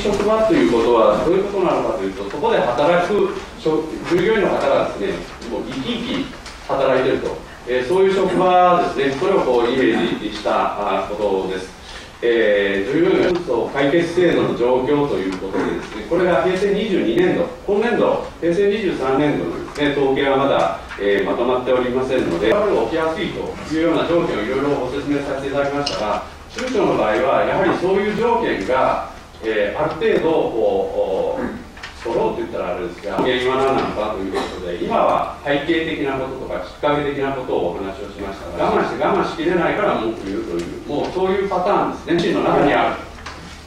職場ということはどういうことなのかというと、そこで働く従業員の方がですね、もう生き生き働いていると、そういう職場ですね、それをこうイメージしたことです。従業員の解決制度の状況ということでですね、これが平成22年度、今年度、平成23年度のですね、統計はまだ、まとまっておりませんので、トラブルが起きやすいというような条件をいろいろご説明させていただきましたが、中小の場合はやはりそういう条件が、ある程度揃うといったらあれですが、原因は何なのかということで、今は背景的なこととかきっかけ的なことをお話をしましたが、我慢しきれないから文句言うという、もうそういうパターンですね、自身の中にある、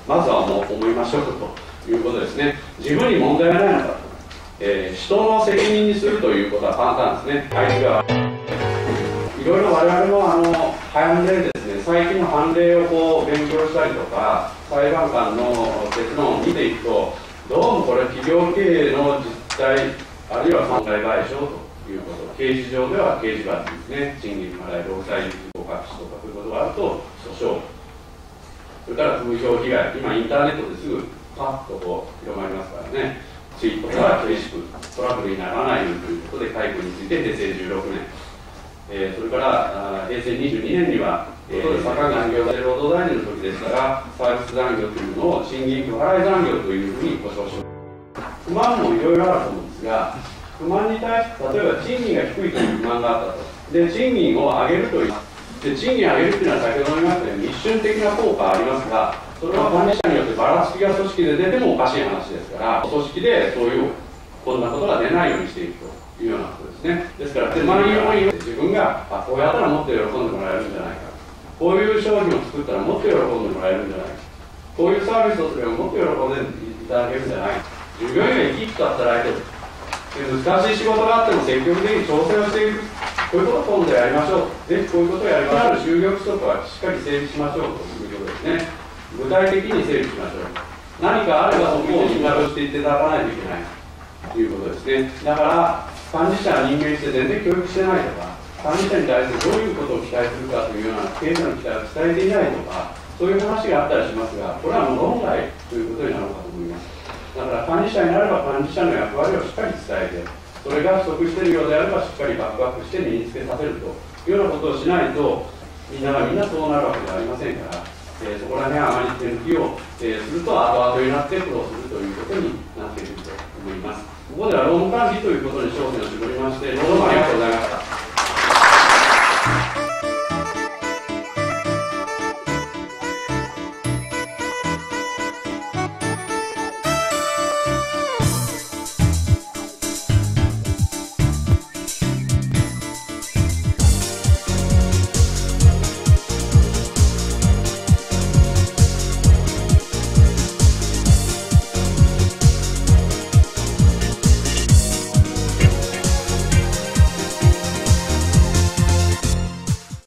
まずはもう思いましょうということですね。自分に問題がないのかと、人の責任にするということは簡単ですね。相手がいろいろ我々も判例ですね、最近の判例をこう勉強したりとか、裁判官の結論を見ていくと、どうもこれ企業経営の実態、あるいは損害賠償ということ、刑事上では刑事罰ですね、賃金払い、労災、合格死とかそういうことがあると訴訟、それから風評被害、今インターネットですぐパッとこう広まりますからね、ツイートから厳しくトラブルにならないようにということで解雇について平成16年、それから平成22年には、坂上産業労働大臣の時でしたが、サービス残業というのを賃金不払い残業というふうに呼称します。不満もいろいろあると思うんですが、不満に対して例えば賃金が低いという不満があったと。で、賃金を上げるという。で、賃金を上げるというのは先ほど言いましたように一瞬的な効果はありますが、それは管理者によってばらつきが組織で出てもおかしい話ですから、組織でそういうこんなことが出ないようにしていくというようなことですね。ですから、不満要因を自分がこうやったらもっと喜んでもらえるんじゃないか。こういう商品を作ったらもっと喜んでもらえるんじゃないか。こういうサービスをすればもっと喜んでいただけるんじゃないか。従業員が生き生きと働いている。難しい仕事があっても積極的に挑戦をしていく。こういうことを今度やりましょう。ぜひこういうことをやりましょう。就業規則はしっかり整備しましょうということですね。具体的に整備しましょう。何かあればそこを見直していただかないといけないということですね。だから管理者は人間して全然教育してないとか、管理者に対してどういうことを期待するかというような経営者の期待を伝えていないとか、そういう話があったりしますが、これはもう論外ということになるかと思います。だから管理者になれば管理者の役割をしっかり伝えて、それが不足しているようであればしっかりバックアップして身につけさせるというようなことをしないと、みんながみんなそうなるわけではありませんから、そこら辺はあまり手抜きを、すると後々になって苦労するということになっていると思います。ここでは労務管理ということに焦点を絞りまして、どうもありがとうございました。